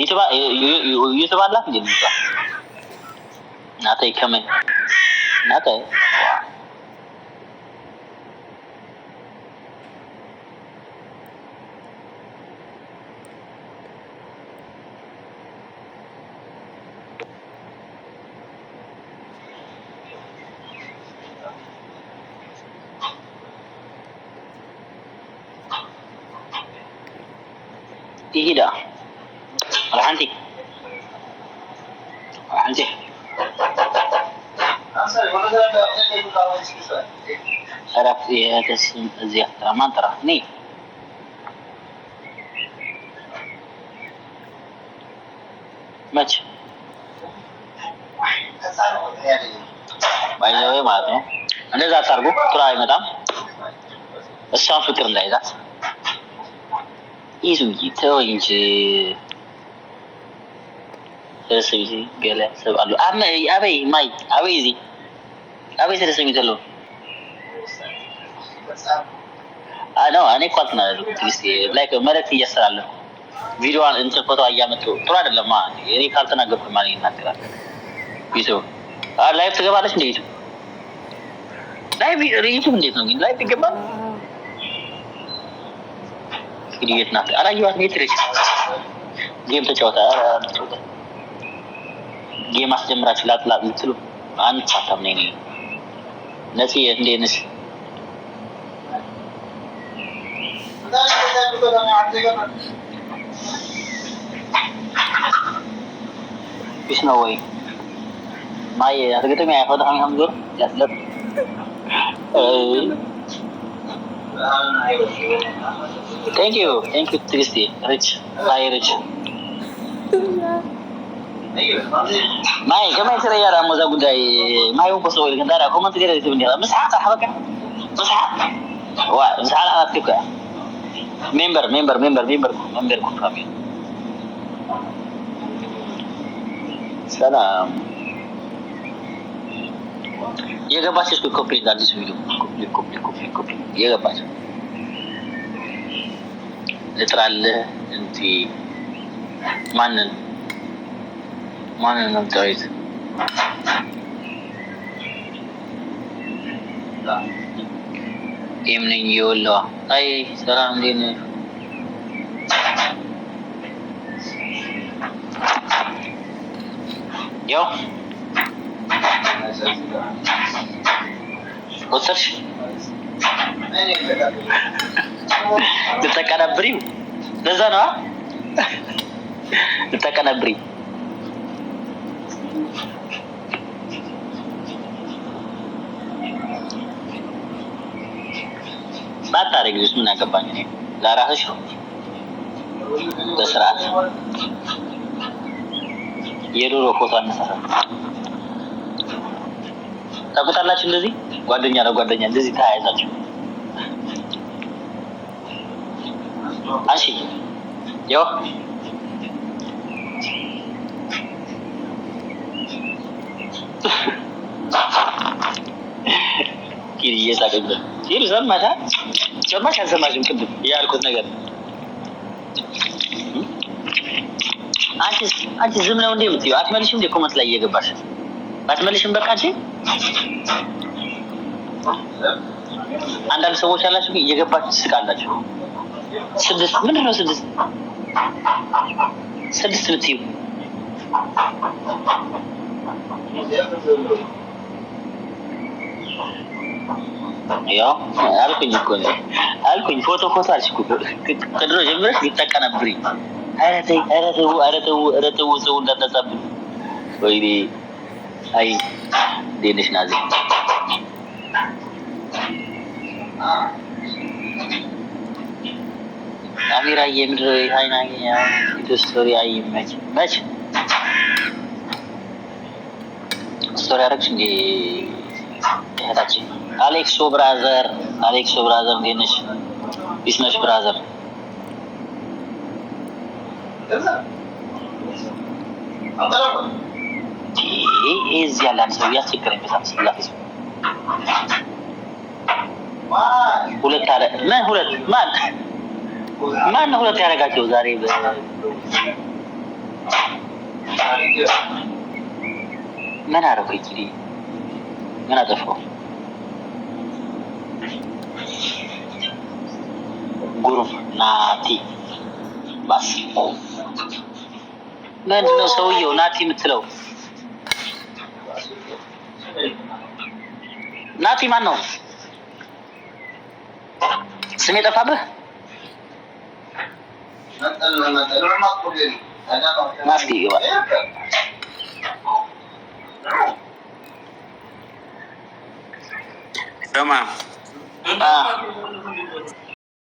يتبع لك جدا نعطي كمان نعطي تيجي راح انتي عرفت ايه هتسم زيادة ترى ما ترى ني ماتش باي ማለት ነው እንደዛ አታርጉ ጥሩ አይመጣም እሷን ፍቅር እንዳይዛት ይዙይ ተው እንጂ ስለሰሚዚ ገለ ሰባሉ አበይ ማይ አበይ እዚ አበይ ስለሰሚ ተሎ አኖ እኔ ኳልት ነው ትግስት ላይክ መልእክት እያስተላለፍኩ ቪዲዮዋን እንትን ፎቶ እያመጡ ጥሩ አይደለም ማለት እኔ ካልተናገርኩ ማለት ይናገራል ቪዲዮ ላይቭ ትገባለች እንዴ ላይቭ ዩቲዩብ እንዴት ነው ግን ላይቭ ይገባል ኢዲየት ናት አላየኋትም የት ሄደች ጌም ተጫወታ ጌም አስጀምራችሁ ላጥላጥ የምትሉ አንድ ሳታም ነኝ ነፂ እንዴት ነሽ ايش نوي ماي هتقدر معي هذا هم دور لا لا thank you Tristi rich hi rich ماي كما ترى يا رامو ذا قداي ما يوم بصور لكن دارا كومنت كده تبني مسحات حبكة مسحات مسحات أنا تبكى ممبر كفامي ሰላም የገባችሽ ኮፒ አዲስ ቪዲዮ ኮፒ የገባች ልጥራለህ እንት ማንን ነው ታይት ኤምነኝ ይወላ አይ ሰላም እንዴት ነህ يو وصلش تتكنبريو لذا نوع تتكنبري ما تعرف جسم من أكبرني لا راح شو بسرعة የዶሮ ፎቶ አነሳሳ ታውቁታላችሁ እንደዚህ ጓደኛ ለጓደኛ እንደዚህ ታያይዛችሁ አንሺ ዮ ኪሪዬ ሳቀኝ ኪሪ ሰማታ ጨማሽ አልሰማሽም ቅድም ያልኩት ነገር አንቺ ዝም ነው እንዴ የምትይው? አትመልሽም እንዴ ኮመንት ላይ እየገባሽ አትመልሽም? በቃ አንቺ አንዳንድ ሰዎች አላችሁ እየገባችሁ ትስቃላችሁ። ምንድን ነው ስድስት ብትይው ያው አልኩኝ ፎቶ አልሽ እኮ ከድሮ ጀምረሽ ልታቀናብሪ ኧረ ተው ሰው እንዳታሳብኝ ወይኔ አይ ደንሽ ናዚ አሚራ የምድር ሃይናኛ ስቶሪ አይመች ስቶሪ አረግሽ እንዴ እህታችን አሌክሶ ብራዘር ደንሽ ቢስነሽ ብራዘር እዚህ ያለን ሰው ያስቸገረኝ በሳምስላፊ ሁለት ማን ሁለት ያደረጋቸው ዛሬ ምን አደረኩ? እንግዲህ ምን አጠፋሁ? ጉሩም ናቲ ባስ ምንድን ነው ሰውየው ናቲ የምትለው? ናቲ ማን ነው? ስሜ ጠፋብህ? ማስክ ይገባል። Tamam.